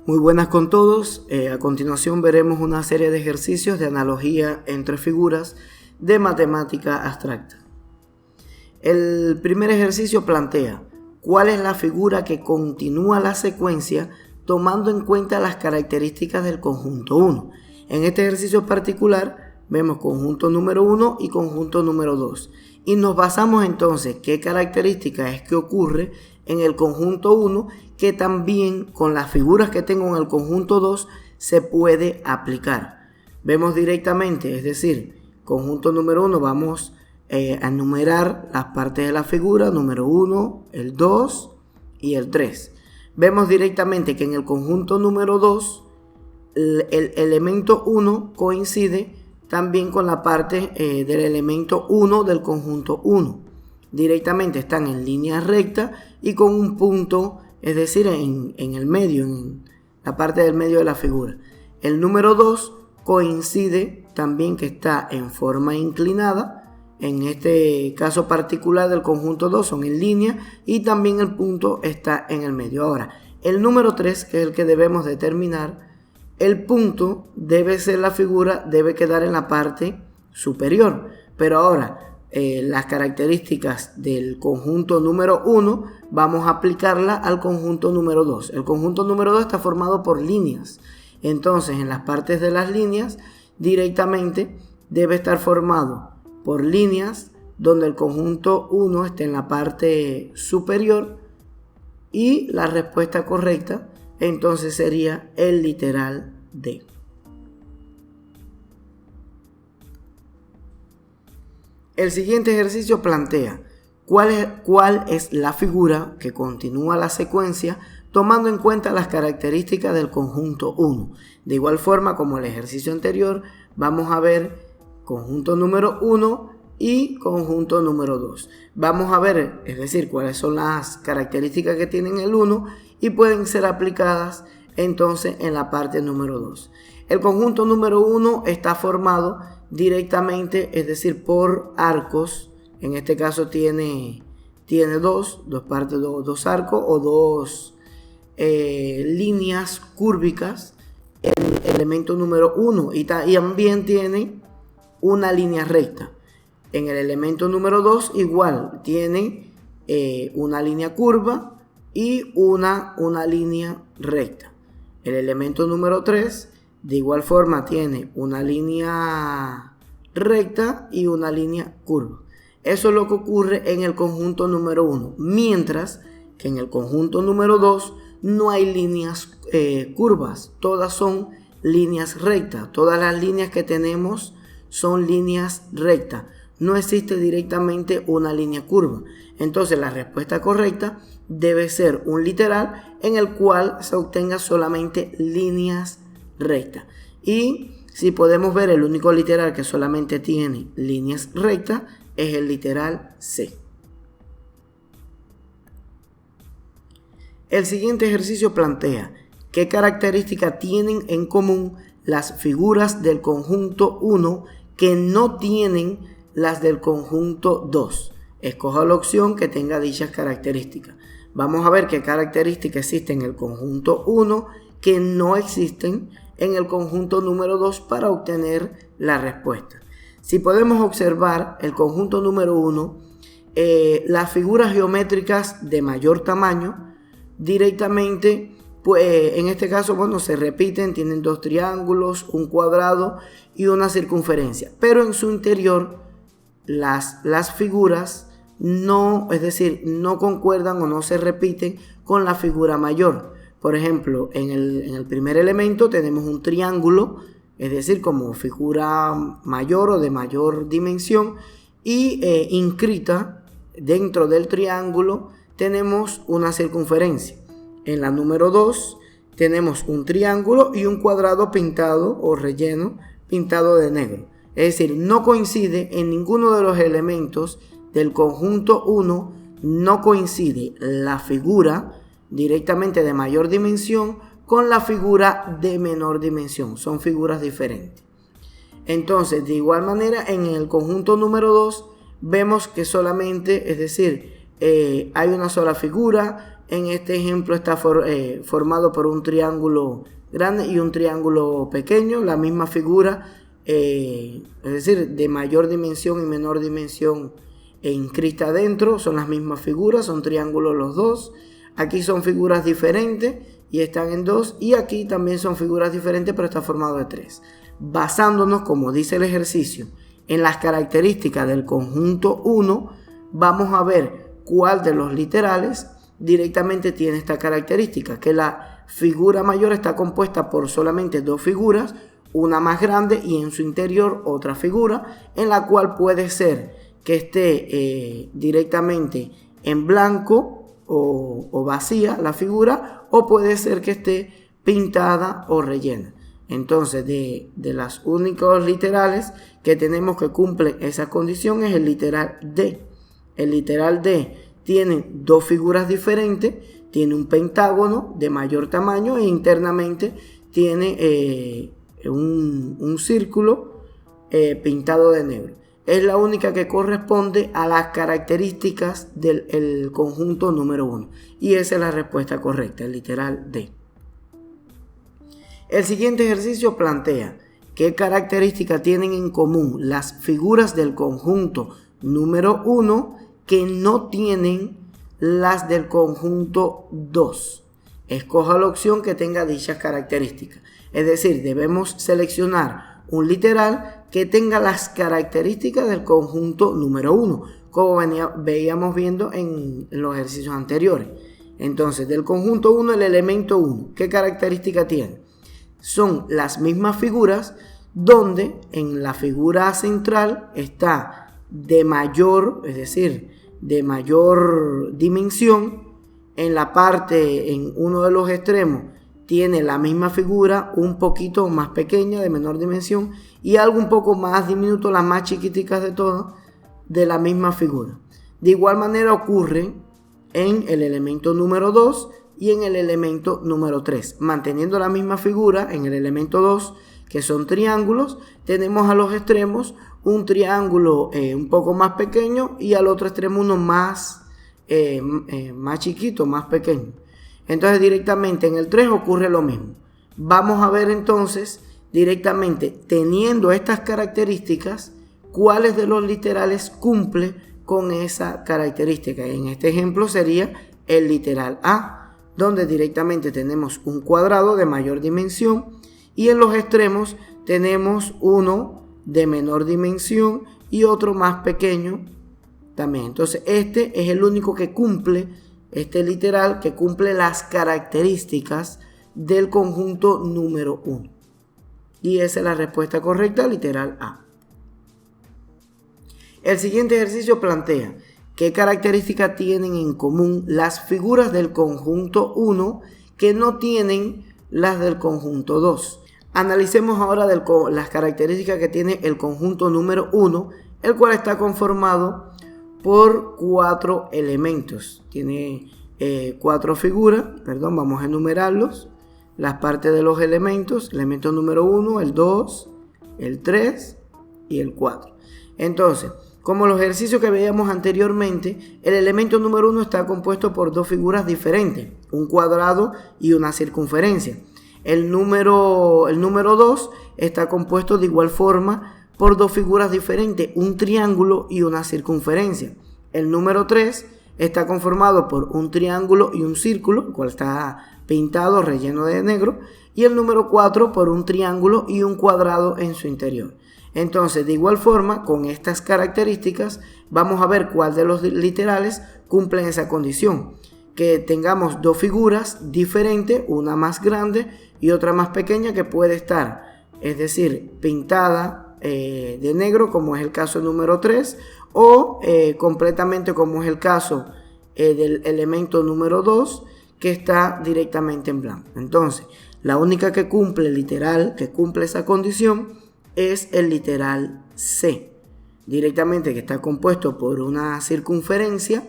Muy buenas con todos. A continuación veremos una serie de ejercicios de analogía entre figuras de matemática abstracta. El primer ejercicio plantea cuál es la figura que continúa la secuencia tomando en cuenta las características del conjunto 1. En este ejercicio particular vemos conjunto número 1 y conjunto número 2 y nos basamos entonces qué característica es que ocurre en el conjunto 1 que también con las figuras que tengo en el conjunto 2 se puede aplicar. Vemos directamente, es decir, conjunto número 1 vamos a enumerar las partes de la figura, número 1, el 2 y el 3. Vemos directamente que en el conjunto número 2 el elemento 1 coincide también con la parte del elemento 1 del conjunto 1. Directamente están en línea recta y con un punto, es decir, en el medio, en la parte del medio de la figura. El número 2 coincide también que está en forma inclinada. En este caso particular del conjunto 2 son en línea y también el punto está en el medio. Ahora, el número 3, que es el que debemos determinar, el punto debe ser la figura, debe quedar en la parte superior. Pero ahora, las características del conjunto número 1 vamos a aplicarla al conjunto número 2. El conjunto número 2 está formado por líneas. Entonces, en las partes de las líneas, directamente debe estar formado por líneas donde el conjunto 1 esté en la parte superior y la respuesta correcta entonces sería el literal D. El siguiente ejercicio plantea cuál es la figura que continúa la secuencia tomando en cuenta las características del conjunto 1. De igual forma como el ejercicio anterior, vamos a ver conjunto número 1 y conjunto número 2. Vamos a ver, es decir, cuáles son las características que tienen el 1 y pueden ser aplicadas entonces en la parte número 2. El conjunto número 1 está formado directamente, es decir, por arcos. En este caso tiene dos partes, dos arcos o dos líneas cúrbicas. El elemento número 1 y también tiene una línea recta. En el elemento número 2 igual tiene una línea curva y una línea recta. El elemento número 3 de igual forma tiene una línea recta y una línea curva. Eso es lo que ocurre en el conjunto número 1, mientras que en el conjunto número 2 no hay líneas curvas, todas son líneas rectas. Todas las líneas que tenemos son líneas rectas. No existe directamente una línea curva. Entonces la respuesta correcta debe ser un literal en el cual se obtenga solamente líneas rectas. Y si podemos ver, el único literal que solamente tiene líneas rectas es el literal C. El siguiente ejercicio plantea qué características tienen en común las figuras del conjunto 1 que no tienen las del conjunto 2. Escoja la opción que tenga dichas características. Vamos a ver qué características existen en el conjunto 1 que no existen en el conjunto número 2 para obtener la respuesta. Si podemos observar el conjunto número 1, las figuras geométricas de mayor tamaño directamente, pues en este caso, bueno, se repiten, tienen dos triángulos, un cuadrado y una circunferencia, pero en su interior las figuras no, es decir, no concuerdan o no se repiten con la figura mayor. Por ejemplo, en el primer elemento tenemos un triángulo, es decir, como figura mayor o de mayor dimensión, y inscrita dentro del triángulo tenemos una circunferencia. En la número 2 tenemos un triángulo y un cuadrado pintado o relleno pintado de negro. Es decir, no coincide en ninguno de los elementos del conjunto 1, no coincide la figura directamente de mayor dimensión con la figura de menor dimensión. Son figuras diferentes. Entonces, de igual manera, en el conjunto número 2 vemos que solamente, es decir, hay una sola figura En este ejemplo está formado por un triángulo grande y un triángulo pequeño, la misma figura, es decir, de mayor dimensión y menor dimensión en crista adentro, son las mismas figuras, son triángulos los dos. Aquí son figuras diferentes y están en 2, y aquí también son figuras diferentes, pero está formado de 3. Basándonos, como dice el ejercicio, en las características del conjunto 1, vamos a ver cuál de los literales directamente tiene esta característica, que la figura mayor está compuesta por solamente 2 figuras, una más grande y en su interior otra figura, en la cual puede ser que esté directamente en blanco o vacía la figura, o puede ser que esté pintada o rellena. Entonces, de las únicos literales que tenemos que cumplen esa condición es el literal D. El literal D tiene 2 figuras diferentes, tiene un pentágono de mayor tamaño e internamente tiene un círculo pintado de negro. Es la única que corresponde a las características del conjunto número 1. Y esa es la respuesta correcta, el literal D. El siguiente ejercicio plantea qué características tienen en común las figuras del conjunto número 1 que no tienen las del conjunto 2. Escoja la opción que tenga dichas características. Es decir, debemos seleccionar un literal que tenga las características del conjunto número 1, como veíamos viendo en los ejercicios anteriores. Entonces, del conjunto 1, el elemento 1, ¿qué característica tiene? Son las mismas figuras, donde en la figura central está de mayor, es decir, de mayor dimensión. En la parte, en uno de los extremos, tiene la misma figura, un poquito más pequeña, de menor dimensión, y algo un poco más diminuto, las más chiquiticas de todas, de la misma figura. De igual manera ocurre en el elemento número 2 y en el elemento número 3. Manteniendo la misma figura en el elemento 2, que son triángulos, tenemos a los extremos un triángulo un poco más pequeño y al otro extremo uno más chiquito, más pequeño. Entonces directamente en el 3 ocurre lo mismo. Vamos a ver entonces directamente, teniendo estas características, cuáles de los literales cumple con esa característica. En este ejemplo sería el literal A, donde directamente tenemos un cuadrado de mayor dimensión y en los extremos tenemos uno de menor dimensión y otro más pequeño también. Entonces este es el único que cumple, este literal que cumple las características del conjunto número 1. Y esa es la respuesta correcta, literal A. El siguiente ejercicio plantea qué características tienen en común las figuras del conjunto 1 que no tienen las del conjunto 2. Analicemos ahora las características que tiene el conjunto número 1, el cual está conformado por 4 elementos. Tiene 4 figuras, vamos a enumerarlos. Las partes de los elementos, elemento número 1, el 2, el 3 y el 4. Entonces, como los ejercicios que veíamos anteriormente, el elemento número 1 está compuesto por 2 figuras diferentes, un cuadrado y una circunferencia. El número 2 está compuesto de igual forma por 2 figuras diferentes, un triángulo y una circunferencia. El número 3 está conformado por un triángulo y un círculo, el cual está pintado, relleno de negro, y el número 4 por un triángulo y un cuadrado en su interior. Entonces, de igual forma, con estas características, vamos a ver cuál de los literales cumplen esa condición. Que tengamos 2 figuras diferentes, una más grande y otra más pequeña, que puede estar, es decir, pintada de negro, como es el caso número 3, o completamente, como es el caso del elemento número 2, que está directamente en blanco. Entonces, la única que cumple, literal, que cumple esa condición, es el literal C, directamente, que está compuesto por una circunferencia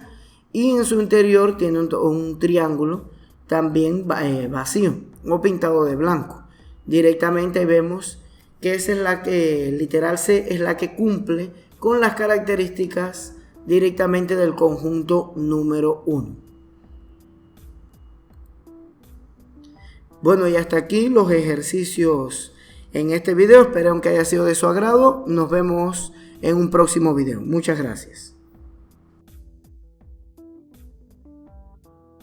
y en su interior tiene un triángulo también vacío o pintado de blanco. Directamente vemos que esa es la que, el literal C es la que cumple con las características directamente del conjunto número 1. Bueno, y hasta aquí los ejercicios en este video. Espero que haya sido de su agrado. Nos vemos en un próximo video. Muchas gracias.